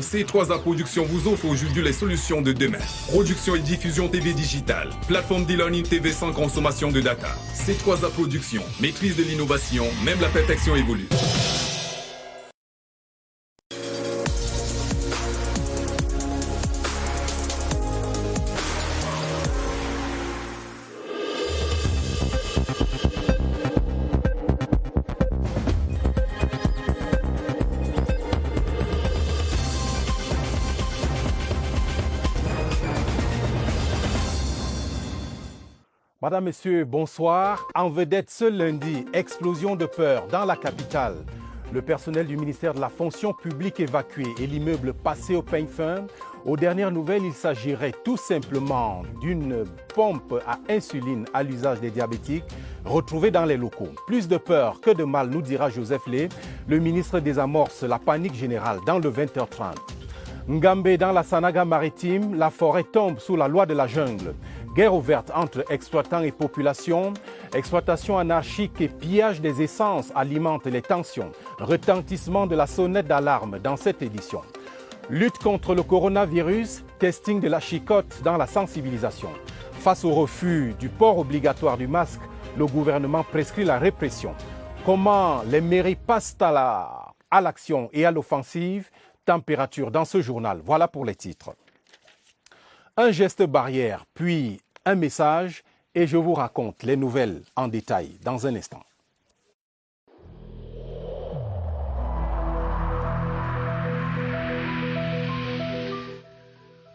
C3A Production vous offre aujourd'hui les solutions de demain. Production et diffusion TV digitale, plateforme d'e-learning TV sans consommation de data. C3A Production, maîtrise de l'innovation, même la perfection évolue. Madame, Messieurs, bonsoir. En vedette ce lundi, explosion de peur dans la capitale. Le personnel du ministère de la fonction publique évacué et l'immeuble passé au peigne fin. Aux dernières nouvelles, il s'agirait tout simplement d'une pompe à insuline à l'usage des diabétiques retrouvée dans les locaux. Plus de peur que de mal, nous dira Joseph Lé. Le ministre désamorce la panique générale dans le 20h30. Ngambé dans la Sanaga maritime, la forêt tombe sous la loi de la jungle. Guerre ouverte entre exploitants et population, exploitation anarchique et pillage des essences alimentent les tensions. Retentissement de la sonnette d'alarme dans cette édition. Lutte contre le coronavirus, testing de la chicotte dans la sensibilisation. Face au refus du port obligatoire du masque, le gouvernement prescrit la répression. Comment les mairies passent à l'action et à l'offensive? Température dans ce journal. Voilà pour les titres. Un geste barrière, puis un message, et je vous raconte les nouvelles en détail dans un instant.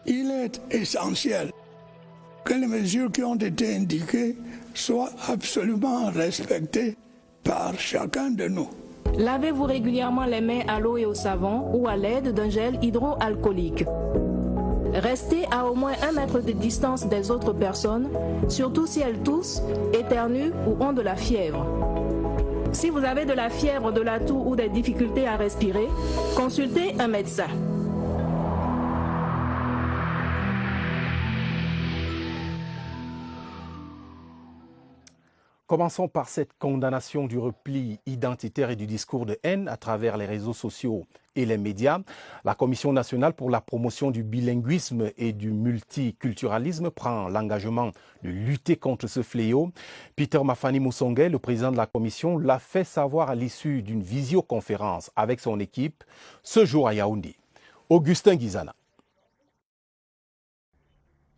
Il est essentiel que les mesures qui ont été indiquées soient absolument respectées par chacun de nous. Lavez-vous régulièrement les mains à l'eau et au savon ou à l'aide d'un gel hydroalcoolique. Restez à au moins 1 mètre de distance des autres personnes, surtout si elles toussent, éternuent ou ont de la fièvre. Si vous avez de la fièvre, de la toux ou des difficultés à respirer, consultez un médecin. Commençons par cette condamnation du repli identitaire et du discours de haine à travers les réseaux sociaux et les médias. La Commission nationale pour la promotion du bilinguisme et du multiculturalisme prend l'engagement de lutter contre ce fléau. Peter Mafani Musonge, le président de la Commission, l'a fait savoir à l'issue d'une visioconférence avec son équipe ce jour à Yaoundé. Augustin Guizana.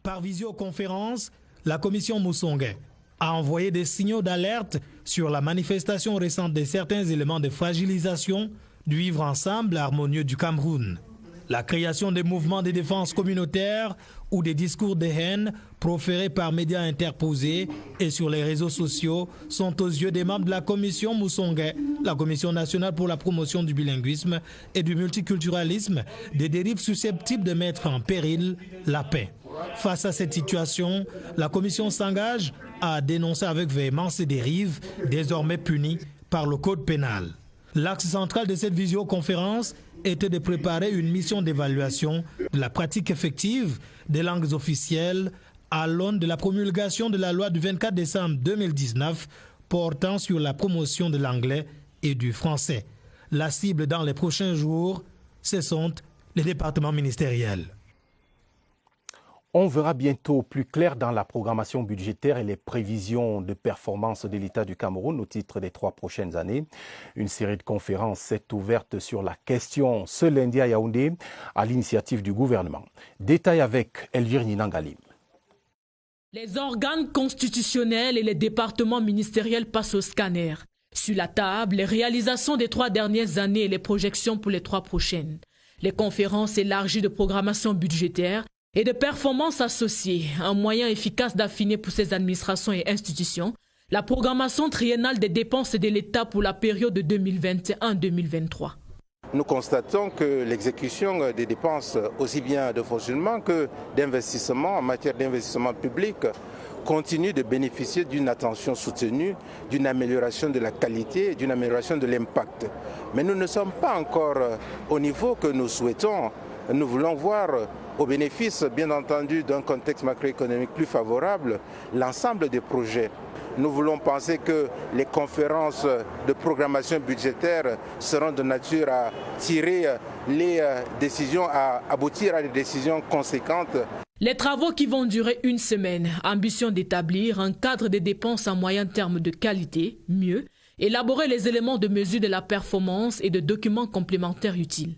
Par visioconférence, la Commission Musonge a envoyé des signaux d'alerte sur la manifestation récente de certains éléments de fragilisation du vivre ensemble harmonieux du Cameroun. La création des mouvements de défense communautaire ou des discours de haine proférés par médias interposés et sur les réseaux sociaux sont aux yeux des membres de la Commission Musonge, la Commission nationale pour la promotion du bilinguisme et du multiculturalisme, des dérives susceptibles de mettre en péril la paix. Face à cette situation, la Commission s'engage à dénoncer avec véhémence ces dérives désormais punies par le Code pénal. L'axe central de cette visioconférence était de préparer une mission d'évaluation de la pratique effective des langues officielles à l'aune de la promulgation de la loi du 24 décembre 2019 portant sur la promotion de l'anglais et du français. La cible dans les prochains jours, ce sont les départements ministériels. On verra bientôt plus clair dans la programmation budgétaire et les prévisions de performance de l'État du Cameroun au titre des 3 prochaines années. Une série de conférences s'est ouverte sur la question ce lundi à Yaoundé à l'initiative du gouvernement. Détail avec Elvire Ninangalim. Les organes constitutionnels et les départements ministériels passent au scanner. Sur la table, les réalisations des 3 dernières années et les projections pour les 3 prochaines. Les conférences élargies de programmation budgétaire et de performances associées, un moyen efficace d'affiner pour ces administrations et institutions la programmation triennale des dépenses de l'État pour la période de 2021-2023. Nous constatons que l'exécution des dépenses, aussi bien de fonctionnement que d'investissement en matière d'investissement public, continue de bénéficier d'une attention soutenue, d'une amélioration de la qualité et d'une amélioration de l'impact. Mais nous ne sommes pas encore au niveau que nous souhaitons. Nous voulons voir au bénéfice, bien entendu, d'un contexte macroéconomique plus favorable, l'ensemble des projets nous voulons penser que les conférences de programmation budgétaire seront de nature à tirer les décisions, à aboutir à des décisions conséquentes. Les travaux qui vont durer une semaine, ambition d'établir un cadre de dépenses à moyen terme de qualité, mieux, élaborer les éléments de mesure de la performance et de documents complémentaires utiles.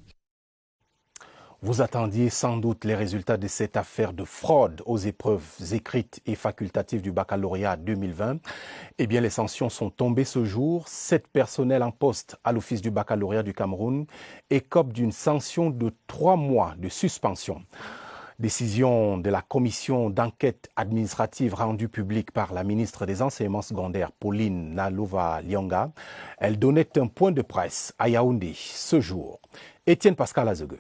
Vous attendiez sans doute les résultats de cette affaire de fraude aux épreuves écrites et facultatives du baccalauréat 2020. Eh bien, les sanctions sont tombées ce jour. 7 personnels en poste à l'Office du baccalauréat du Cameroun écopent d'une sanction de 3 mois de suspension. Décision de la commission d'enquête administrative rendue publique par la ministre des Enseignements secondaires, Pauline Nalova-Lyonga. Elle donnait un point de presse à Yaoundé ce jour. Étienne Pascal Azegue.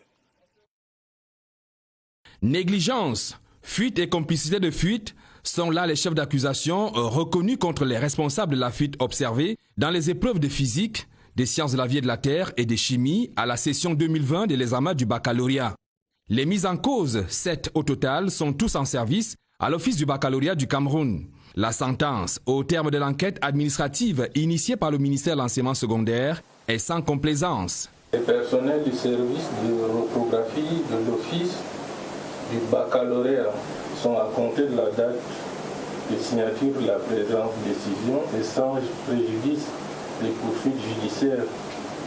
Négligence, fuite et complicité de fuite sont là les chefs d'accusation reconnus contre les responsables de la fuite observée dans les épreuves de physique, des sciences de la vie et de la terre et de chimie à la session 2020 de l'examen du baccalauréat. Les mises en cause, 7 au total, sont tous en service à l'Office du baccalauréat du Cameroun. La sentence, au terme de l'enquête administrative initiée par le ministère de l'enseignement secondaire, est sans complaisance. Les personnels du service de reprographie de l'Office du baccalauréat sont à compter de la date de signature de la présente décision et sans préjudice des poursuites judiciaires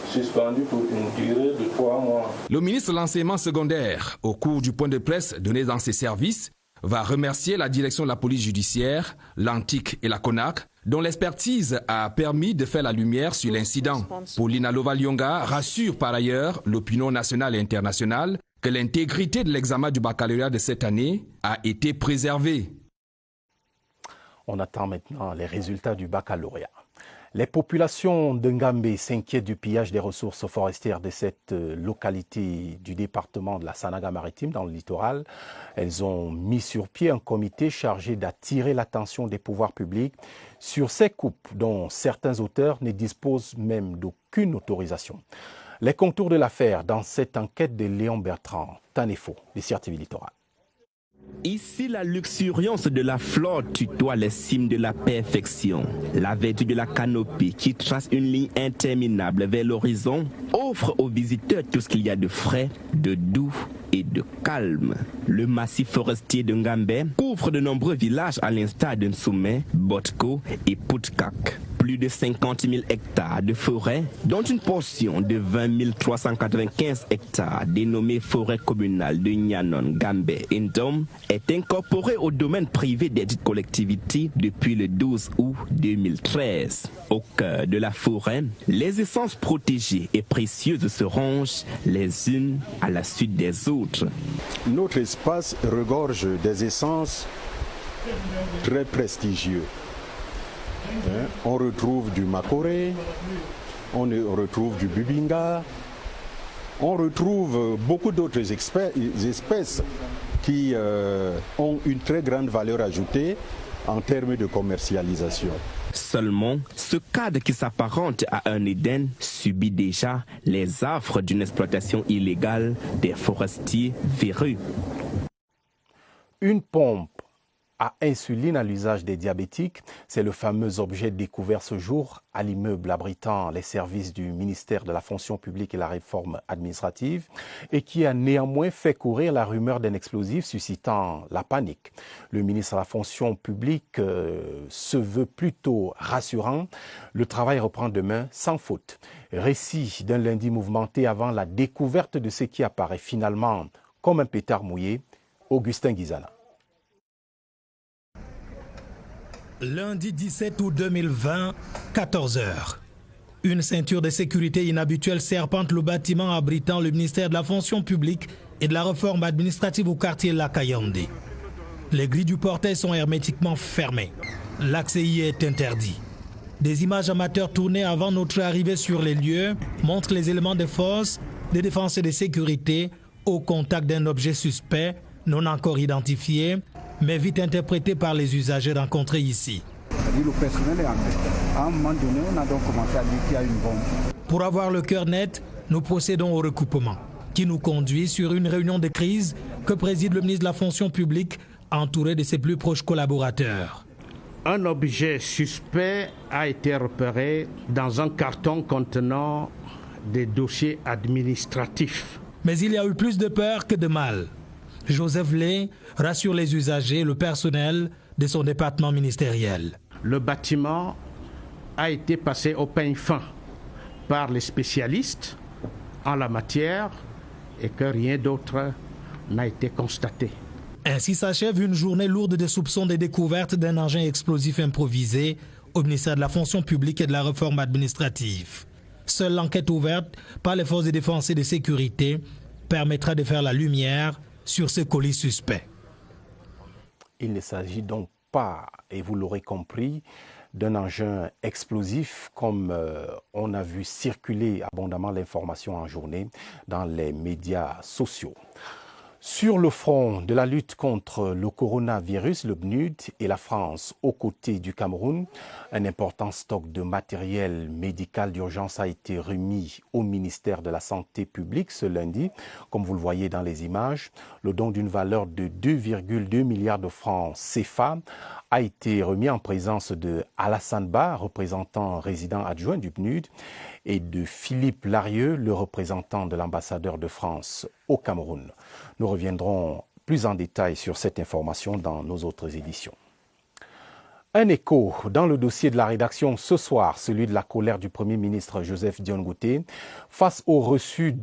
suspendues pour une durée de 3 mois. Le ministre de l'enseignement secondaire, au cours du point de presse donné dans ses services, va remercier la direction de la police judiciaire, l'Antique et la CONAC, dont l'expertise a permis de faire la lumière sur l'incident. Pauline Nalova-Lyonga rassure par ailleurs l'opinion nationale et internationale que l'intégrité de l'examen du baccalauréat de cette année a été préservée. On attend maintenant les résultats du baccalauréat. Les populations de Ngambé s'inquiètent du pillage des ressources forestières de cette localité du département de la Sanaga-Maritime dans le littoral. Elles ont mis sur pied un comité chargé d'attirer l'attention des pouvoirs publics sur ces coupes dont certains auteurs ne disposent même d'aucune autorisation. Les contours de l'affaire dans cette enquête de Léon Bertrand, Tanefo, des CRTV Littoral. Ici, la luxuriance de la flore tutoie les cimes de la perfection. La vertu de la canopée qui trace une ligne interminable vers l'horizon offre aux visiteurs tout ce qu'il y a de frais, de doux et de calme. Le massif forestier de Ngambé couvre de nombreux villages à l'instar de Nsoumet, Botko et Poutkak. Plus de 50 000 hectares de forêt, dont une portion de 20 395 hectares dénommée forêt communale de Nyanon, Gambé et Ndom est incorporée au domaine privé des dites collectivités depuis le 12 août 2013. Au cœur de la forêt, les essences protégées et précieuses se rangent les unes à la suite des autres. Notre espace regorge des essences très prestigieux. On retrouve du makoré, on retrouve du bubinga, on retrouve beaucoup d'autres espèces qui ont une très grande valeur ajoutée en termes de commercialisation. Seulement, ce cadre qui s'apparente à un Éden subit déjà les affres d'une exploitation illégale des forestiers véreux. Une pompe à insuline à l'usage des diabétiques, c'est le fameux objet découvert ce jour à l'immeuble abritant les services du ministère de la fonction publique et la réforme administrative et qui a néanmoins fait courir la rumeur d'un explosif suscitant la panique. Le ministre de la fonction publique se veut plutôt rassurant. Le travail reprend demain sans faute. Récit d'un lundi mouvementé avant la découverte de ce qui apparaît finalement comme un pétard mouillé, Augustin Guizana. Lundi 17 août 2020, 14h. Une ceinture de sécurité inhabituelle serpente le bâtiment abritant le ministère de la fonction publique et de la réforme administrative au quartier Lakayandé. Les grilles du portail sont hermétiquement fermées. L'accès y est interdit. Des images amateurs tournées avant notre arrivée sur les lieux montrent les éléments de force, de défense et de sécurité au contact d'un objet suspect, non encore identifié, mais vite interprété par les usagers rencontrés ici. Le personnel est en tête. À un moment donné, on a donc commencé à dire qu'il y a une bombe. Pour avoir le cœur net, nous procédons au recoupement, qui nous conduit sur une réunion de crise que préside le ministre de la fonction publique, entouré de ses plus proches collaborateurs. Un objet suspect a été repéré dans un carton contenant des dossiers administratifs. Mais il y a eu plus de peur que de mal. Joseph Lé rassure les usagers et le personnel de son département ministériel. Le bâtiment a été passé au peigne fin par les spécialistes en la matière et que rien d'autre n'a été constaté. Ainsi s'achève une journée lourde de soupçons de découverte d'un engin explosif improvisé au ministère de la Fonction publique et de la Réforme administrative. Seule l'enquête ouverte par les forces de défense et de sécurité permettra de faire la lumière sur ce colis suspect. Il ne s'agit donc pas, et vous l'aurez compris, d'un engin explosif comme on a vu circuler abondamment l'information en journée dans les médias sociaux. Sur le front de la lutte contre le coronavirus, le PNUD et la France, aux côtés du Cameroun, un important stock de matériel médical d'urgence a été remis au ministère de la Santé publique ce lundi. Comme vous le voyez dans les images, le don d'une valeur de 2,2 milliards de francs CFA a été remis en présence de Alassane Ba, représentant résident adjoint du PNUD, et de Philippe Larieux, le représentant de l'ambassadeur de France au Cameroun. Nous reviendrons plus en détail sur cette information dans nos autres éditions. Un écho dans le dossier de la rédaction ce soir, celui de la colère du Premier ministre Joseph Dion Ngouté face au refus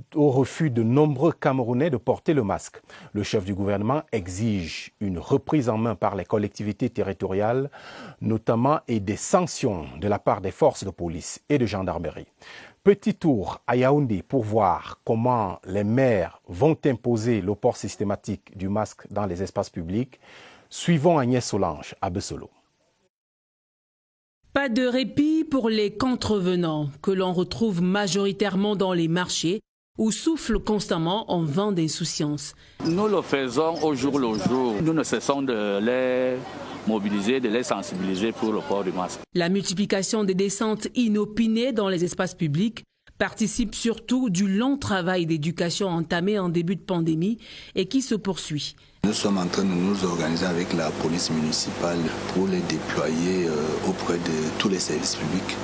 de nombreux Camerounais de porter le masque. Le chef du gouvernement exige une reprise en main par les collectivités territoriales, notamment, et des sanctions de la part des forces de police et de gendarmerie. Petit tour à Yaoundé pour voir comment les maires vont imposer le port systématique du masque dans les espaces publics. Suivons Agnès Solange à Bessolo. Pas de répit pour les contrevenants que l'on retrouve majoritairement dans les marchés où souffle constamment en vent d'insouciance. Nous le faisons au jour le jour. Nous ne cessons de les mobiliser, de les sensibiliser pour le port du masque. La multiplication des descentes inopinées dans les espaces publics participe surtout du long travail d'éducation entamé en début de pandémie et qui se poursuit. Nous sommes en train de nous organiser avec la police municipale pour les déployer auprès de tous les services publics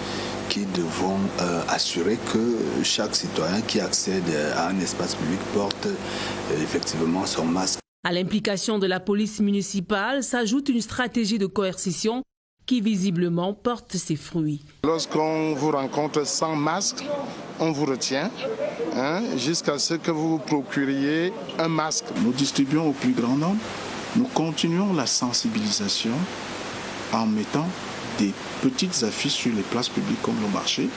qui devront assurer que chaque citoyen qui accède à un espace public porte effectivement son masque. À l'implication de la police municipale s'ajoute une stratégie de coercition qui visiblement porte ses fruits. Lorsqu'on vous rencontre sans masque, on vous retient jusqu'à ce que vous procuriez un masque. Nous distribuons au plus grand nombre. Nous continuons la sensibilisation en mettant des petites affiches sur les places publiques comme le marché.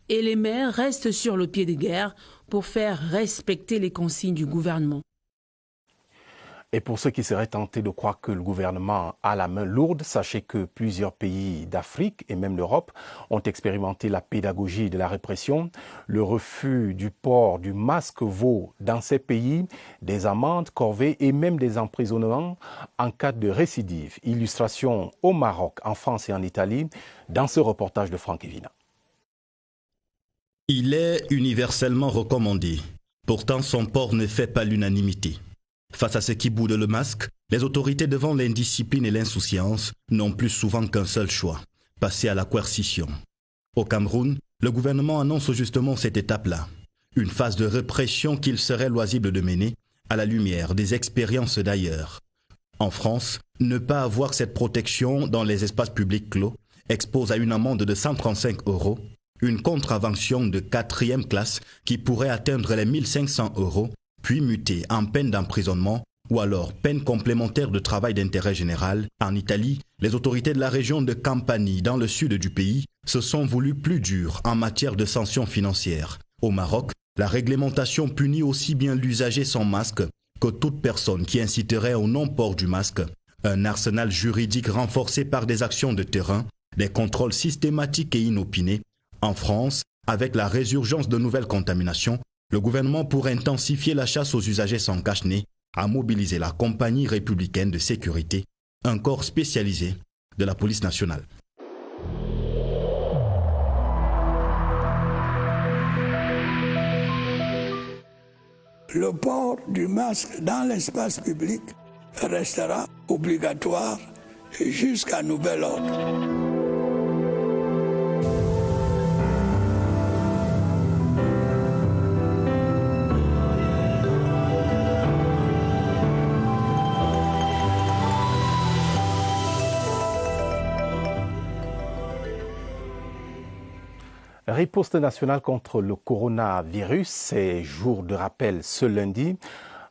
Et les maires restent sur le pied de guerre pour faire respecter les consignes du gouvernement. Et pour ceux qui seraient tentés de croire que le gouvernement a la main lourde, sachez que plusieurs pays d'Afrique et même l'Europe ont expérimenté la pédagogie de la répression. Le refus du port du masque vaut dans ces pays des amendes, corvées et même des emprisonnements en cas de récidive. Illustration au Maroc, en France et en Italie, dans ce reportage de Franck Evina. Il est universellement recommandé. Pourtant, son port ne fait pas l'unanimité. Face à ceux qui boudent le masque, les autorités devant l'indiscipline et l'insouciance n'ont plus souvent qu'un seul choix, passer à la coercition. Au Cameroun, le gouvernement annonce justement cette étape-là, une phase de répression qu'il serait loisible de mener à la lumière des expériences d'ailleurs. En France, ne pas avoir cette protection dans les espaces publics clos expose à une amende de 135 €, une contravention de 4e classe qui pourrait atteindre les 1 500 €, puis muté en peine d'emprisonnement ou alors peine complémentaire de travail d'intérêt général. En Italie, les autorités de la région de Campanie, dans le sud du pays, se sont voulues plus dures en matière de sanctions financières. Au Maroc, la réglementation punit aussi bien l'usager sans masque que toute personne qui inciterait au non-port du masque. Un arsenal juridique renforcé par des actions de terrain, des contrôles systématiques et inopinés. En France, avec la résurgence de nouvelles contaminations, le gouvernement pourrait intensifier la chasse aux usagers sans cache-nez, à mobiliser la compagnie républicaine de sécurité, un corps spécialisé de la police nationale. Le port du masque dans l'espace public restera obligatoire jusqu'à nouvel ordre. Riposte nationale contre le coronavirus, c'est jour de rappel ce lundi.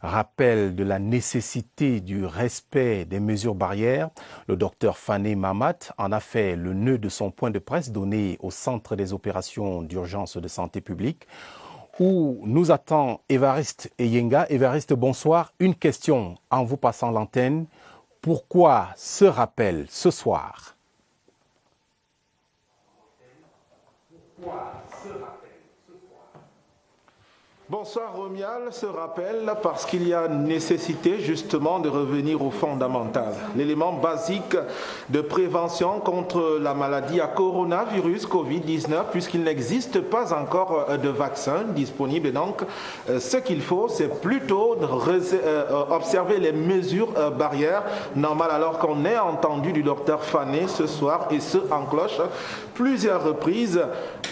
Rappel de la nécessité du respect des mesures barrières. Le docteur Fané Mahamat en a fait le nœud de son point de presse donné au Centre des opérations d'urgence de santé publique, où nous attend Évariste Eyenga. Évariste, bonsoir. Une question en vous passant l'antenne. Pourquoi ce rappel ce soir ? Bonsoir Romial, ce rappel parce qu'il y a nécessité justement de revenir au fondamental, l'élément basique de prévention contre la maladie à coronavirus Covid-19 puisqu'il n'existe pas encore de vaccin disponible. Et donc ce qu'il faut c'est plutôt observer les mesures barrières normales alors qu'on est entendu du docteur Fané ce soir et ce en cloche plusieurs reprises.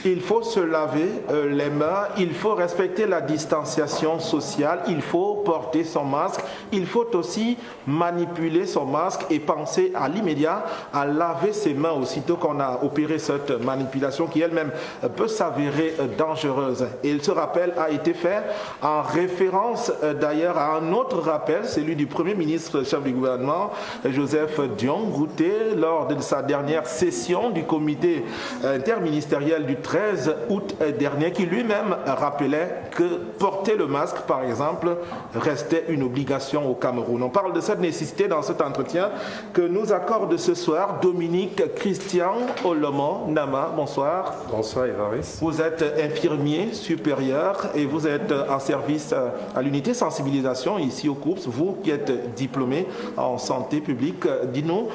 Il faut se laver les mains, il faut respecter la distanciation sociale, il faut porter son masque, il faut aussi manipuler son masque et penser à l'immédiat à laver ses mains aussitôt qu'on a opéré cette manipulation qui elle-même peut s'avérer dangereuse. Et ce rappel a été fait en référence d'ailleurs à un autre rappel, celui du Premier ministre chef du gouvernement, Joseph Dion Gouté, lors de sa dernière session du comité interministériel du 13 août dernier, qui lui-même rappelait que porter le masque, par exemple, restait une obligation au Cameroun. On parle de cette nécessité dans cet entretien que nous accorde ce soir Dominique Christian Olomo Nama. Bonsoir. Bonsoir Évariste. Vous êtes infirmier supérieur et vous êtes en service à l'unité sensibilisation ici au COUPS. Vous qui êtes diplômé en santé publique, dis-nous,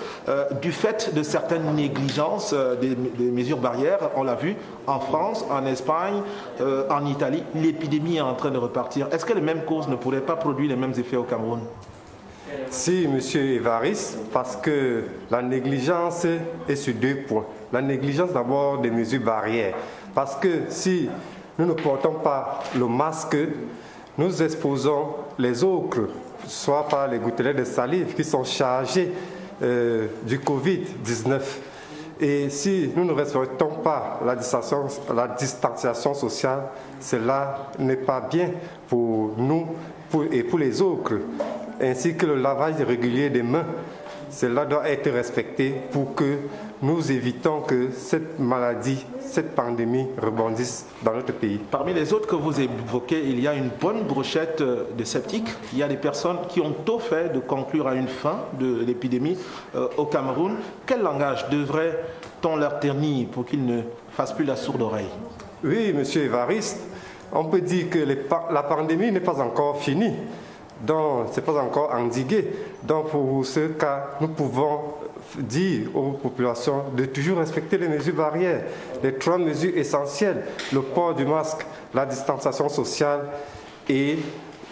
du fait de certaines négligences des mesures barrières, on l'a vu en France, en Espagne, en Italie, l'épidémie est en train de repartir. Est-ce que les mêmes causes ne pourraient pas produire les mêmes effets au Cameroun? Si, monsieur Évariste, parce que la négligence est sur deux points. La négligence d'abord des mesures barrières. Parce que si nous ne portons pas le masque, nous exposons les autres, soit par les gouttelettes de salive qui sont chargées du Covid-19. Et si nous ne respectons pas la distanciation sociale, cela n'est pas bien pour nous et pour les autres, ainsi que le lavage régulier des mains. Cela doit être respecté pour que nous évitons que cette maladie, cette pandémie rebondisse dans notre pays. Parmi les autres que vous évoquez, il y a une bonne brochette de sceptiques. Il y a des personnes qui ont tôt fait de conclure à une fin de l'épidémie au Cameroun. Quel langage devrait-on leur ternir pour qu'ils ne fassent plus la sourde oreille? Oui, monsieur Évariste, on peut dire que la pandémie n'est pas encore finie. Donc, ce n'est pas encore endigué. Donc, pour ce cas, nous pouvons dire aux populations de toujours respecter les mesures barrières, les 3 mesures essentielles, le port du masque, la distanciation sociale et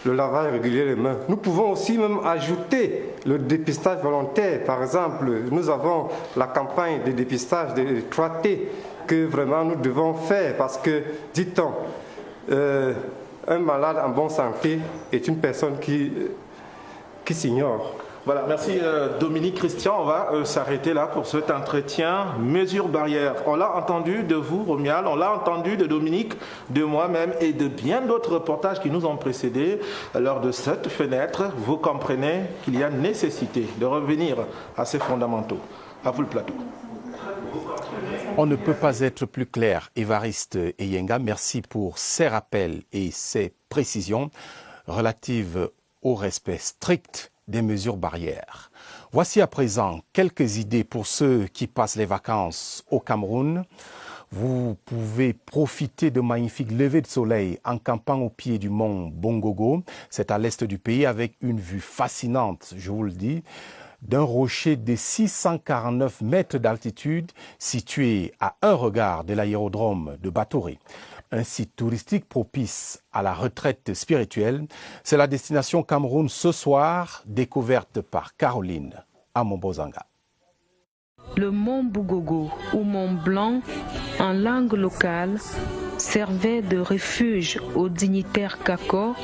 le lavage régulier des mains. Nous pouvons aussi même ajouter le dépistage volontaire. Par exemple, nous avons la campagne de dépistage des 3T que vraiment nous devons faire parce que, dit-on, un malade en bonne santé est une personne qui s'ignore. Voilà, merci Dominique Christian. On va s'arrêter là pour cet entretien. Mesures barrières. On l'a entendu de vous, Romial, on l'a entendu de Dominique, de moi-même et de bien d'autres reportages qui nous ont précédés. Lors de cette fenêtre, vous comprenez qu'il y a nécessité de revenir à ces fondamentaux. À vous le plateau. On ne peut pas être plus clair, Évariste Eyenga. Merci pour ces rappels et ces précisions relatives au respect strict des mesures barrières. Voici à présent quelques idées pour ceux qui passent les vacances au Cameroun. Vous pouvez profiter de magnifiques levées de soleil en campant au pied du mont Bongogo. C'est à l'est du pays avec une vue fascinante, je vous le dis, d'un rocher de 649 mètres d'altitude situé à un regard de l'aérodrome de Batoré. Un site touristique propice à la retraite spirituelle. C'est la destination Cameroun ce soir, découverte par Caroline Amombozanga. Le mont Bougogo ou mont Blanc, en langue locale, servait de refuge aux dignitaires Kako,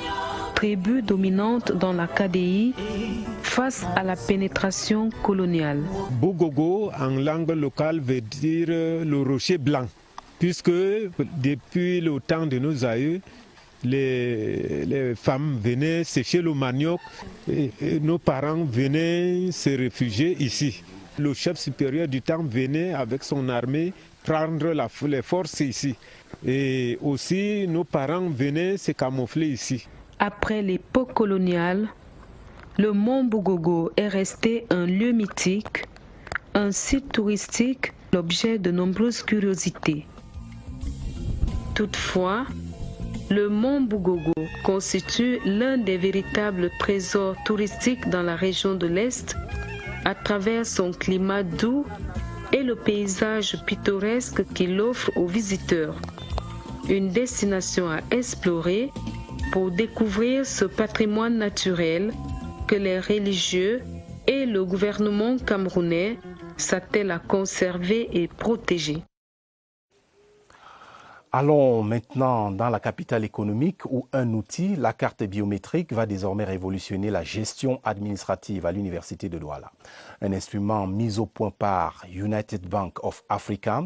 tribu dominante dans la KDI, face à la pénétration coloniale. Bougogo, en langue locale, veut dire le rocher blanc, puisque depuis le temps de nos aïeux, les femmes venaient sécher le manioc et nos parents venaient se réfugier ici. Le chef supérieur du temps venait avec son armée prendre les forces ici. Et aussi, nos parents venaient se camoufler ici. Après l'époque coloniale, le mont Bougogo est resté un lieu mythique, un site touristique, l'objet de nombreuses curiosités. Toutefois, le mont Bougogo constitue l'un des véritables trésors touristiques dans la région de l'Est à travers son climat doux et le paysage pittoresque qu'il offre aux visiteurs. Une destination à explorer pour découvrir ce patrimoine naturel que les religieux et le gouvernement camerounais s'attellent à conserver et protéger. Allons maintenant dans la capitale économique où un outil, la carte biométrique, va désormais révolutionner la gestion administrative à l'université de Douala. Un instrument mis au point par United Bank of Africa.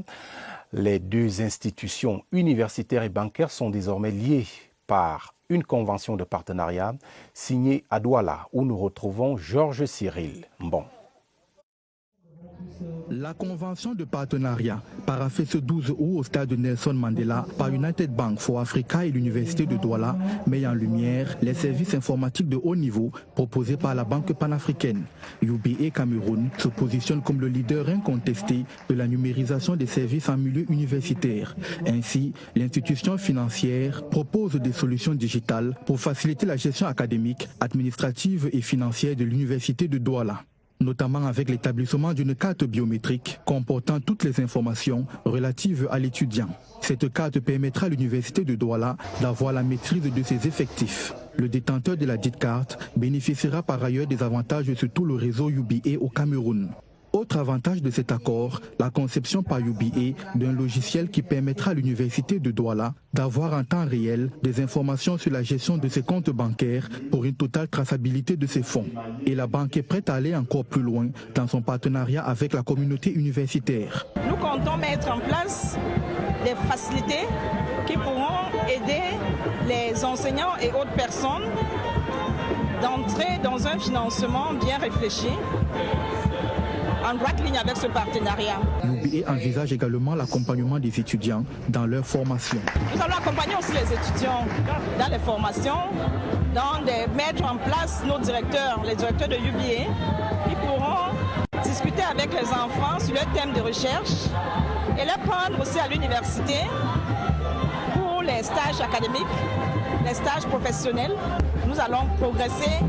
Les deux institutions universitaires et bancaires sont désormais liées par une convention de partenariat signée à Douala où nous retrouvons Georges Cyril Mbon. La convention de partenariat, paraphée ce 12 août au stade Nelson Mandela par United Bank for Africa et l'université de Douala, met en lumière les services informatiques de haut niveau proposés par la Banque panafricaine. UBA Cameroun se positionne comme le leader incontesté de la numérisation des services en milieu universitaire. Ainsi, l'institution financière propose des solutions digitales pour faciliter la gestion académique, administrative et financière de l'université de Douala, notamment avec l'établissement d'une carte biométrique comportant toutes les informations relatives à l'étudiant. Cette carte permettra à l'université de Douala d'avoir la maîtrise de ses effectifs. Le détenteur de la dite carte bénéficiera par ailleurs des avantages sur tout le réseau UBA au Cameroun. Autre avantage de cet accord, la conception par UBA d'un logiciel qui permettra à l'université de Douala d'avoir en temps réel des informations sur la gestion de ses comptes bancaires pour une totale traçabilité de ses fonds. Et la banque est prête à aller encore plus loin dans son partenariat avec la communauté universitaire. Nous comptons mettre en place des facilités qui pourront aider les enseignants et autres personnes d'entrer dans un financement bien réfléchi, en droite ligne avec ce partenariat. UBA envisage également l'accompagnement des étudiants dans leur formation. Nous allons accompagner aussi les étudiants dans les formations, mettre en place nos directeurs, les directeurs de UBA, qui pourront discuter avec les enfants sur leurs thèmes de recherche et les prendre aussi à l'université pour les stages académiques, les stages professionnels. Nous allons progresser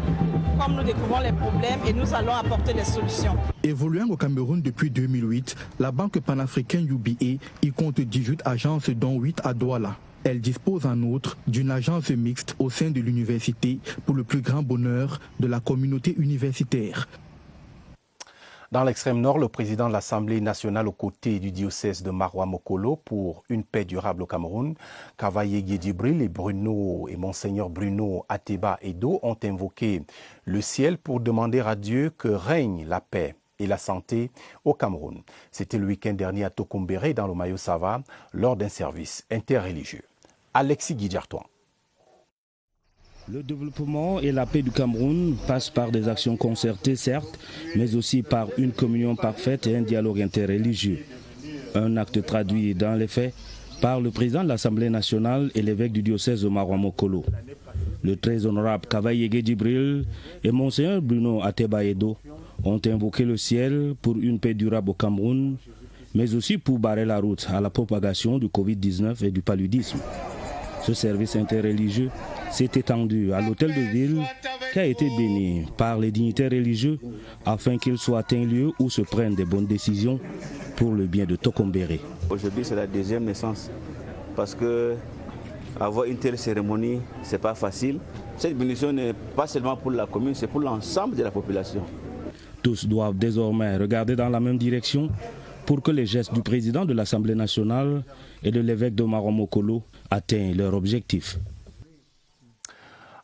comme nous découvrons les problèmes et nous allons apporter des solutions. Évoluant au Cameroun depuis 2008, la banque panafricaine UBA y compte 18 agences dont 8 à Douala. Elle dispose en outre d'une agence mixte au sein de l'université pour le plus grand bonheur de la communauté universitaire. Dans l'extrême nord, le président de l'Assemblée nationale aux côtés du diocèse de Maroua-Mokolo pour une paix durable au Cameroun, Kavaye Djibril et Monseigneur Bruno Ateba Edo ont invoqué le ciel pour demander à Dieu que règne la paix et la santé au Cameroun. C'était le week-end dernier à Tokombéré dans le Mayo-Sava lors d'un service interreligieux. Alexis Guidjartoan. Le développement et la paix du Cameroun passent par des actions concertées, certes, mais aussi par une communion parfaite et un dialogue interreligieux. Un acte traduit dans les faits par le président de l'Assemblée nationale et l'évêque du diocèse de Maroua-Mokolo. Le très honorable Kavaye Djibril et Monseigneur Bruno Ateba Edo ont invoqué le ciel pour une paix durable au Cameroun, mais aussi pour barrer la route à la propagation du Covid-19 et du paludisme. Ce service interreligieux s'est étendu à l'hôtel de ville qui a été béni par les dignitaires religieux afin qu'il soit un lieu où se prennent des bonnes décisions pour le bien de Tokombéré. Aujourd'hui, c'est la deuxième naissance parce que avoir une telle cérémonie, c'est pas facile. Cette bénédiction n'est pas seulement pour la commune, c'est pour l'ensemble de la population. Tous doivent désormais regarder dans la même direction pour que les gestes du président de l'Assemblée nationale et de l'évêque de Maromokolo atteignent leur objectif.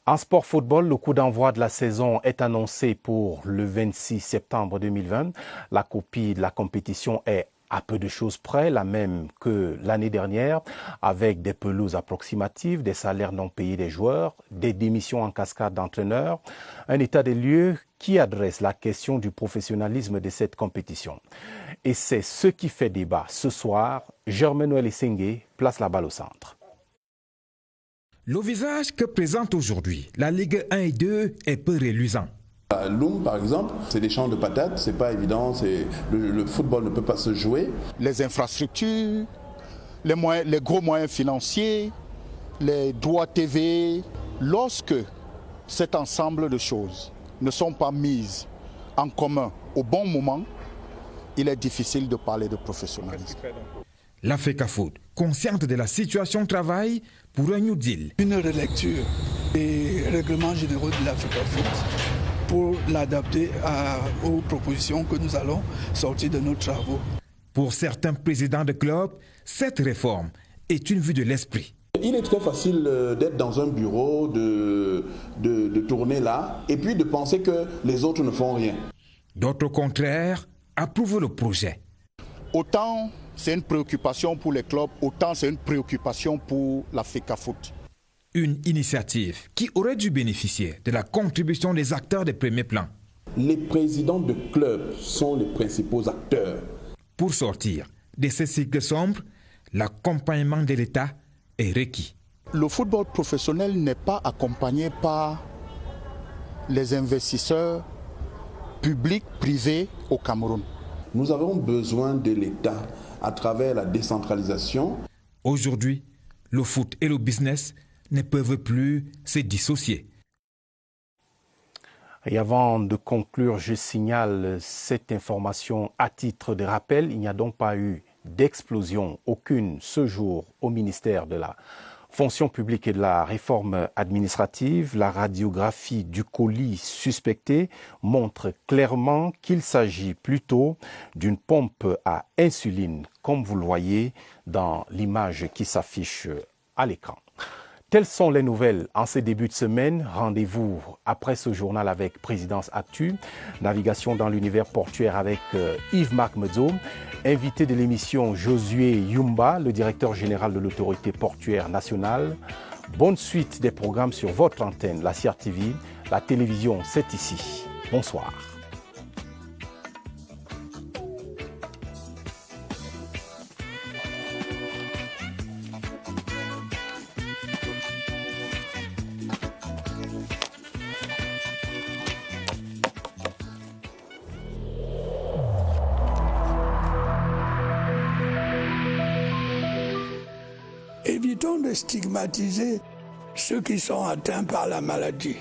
En sport football, le coup d'envoi de la saison est annoncé pour le 26 septembre 2020. La copie de la compétition est à peu de choses près, la même que l'année dernière, avec des pelouses approximatives, des salaires non payés des joueurs, des démissions en cascade d'entraîneurs, un état des lieux qui adresse la question du professionnalisme de cette compétition. Et c'est ce qui fait débat ce soir. Germain-Noël Essengé place la balle au centre. Le visage que présente aujourd'hui la Ligue 1 et 2 est peu reluisant. À Loum, par exemple, c'est des champs de patates, c'est pas évident, le football ne peut pas se jouer. Les infrastructures, les gros moyens financiers, les droits TV, lorsque cet ensemble de choses ne sont pas mises en commun au bon moment, il est difficile de parler de professionnalisme. La FECAFOOT, consciente de la situation de travail, pour un New Deal. Une relecture des règlements généraux de la FECAFOOT pour l'adapter aux propositions que nous allons sortir de nos travaux. Pour certains présidents de clubs, cette réforme est une vue de l'esprit. Il est très facile d'être dans un bureau, de tourner là, et puis de penser que les autres ne font rien. D'autres, au contraire, approuvent le projet. Autant c'est une préoccupation pour les clubs, autant c'est une préoccupation pour la FECAFOOT. Une initiative qui aurait dû bénéficier de la contribution des acteurs de premier plan. Les présidents de clubs sont les principaux acteurs. Pour sortir de ces cycles sombres, l'accompagnement de l'État est requis. Le football professionnel n'est pas accompagné par les investisseurs publics, privés au Cameroun. Nous avons besoin de l'État à travers la décentralisation. Aujourd'hui, le foot et le business ne peuvent plus se dissocier. Et avant de conclure, je signale cette information à titre de rappel. Il n'y a donc pas eu d'explosion aucune ce jour au ministère de la Fonction publique et de la réforme administrative. La radiographie du colis suspecté montre clairement qu'il s'agit plutôt d'une pompe à insuline, comme vous le voyez dans l'image qui s'affiche à l'écran. Telles sont les nouvelles en ces débuts de semaine. Rendez-vous après ce journal avec Présidence Actu. Navigation dans l'univers portuaire avec Yves-Marc Medzo. Invité de l'émission Josué Yumba, le directeur général de l'autorité portuaire nationale. Bonne suite des programmes sur votre antenne, la CRTV. La télévision, c'est ici. Bonsoir. Évitons de stigmatiser ceux qui sont atteints par la maladie.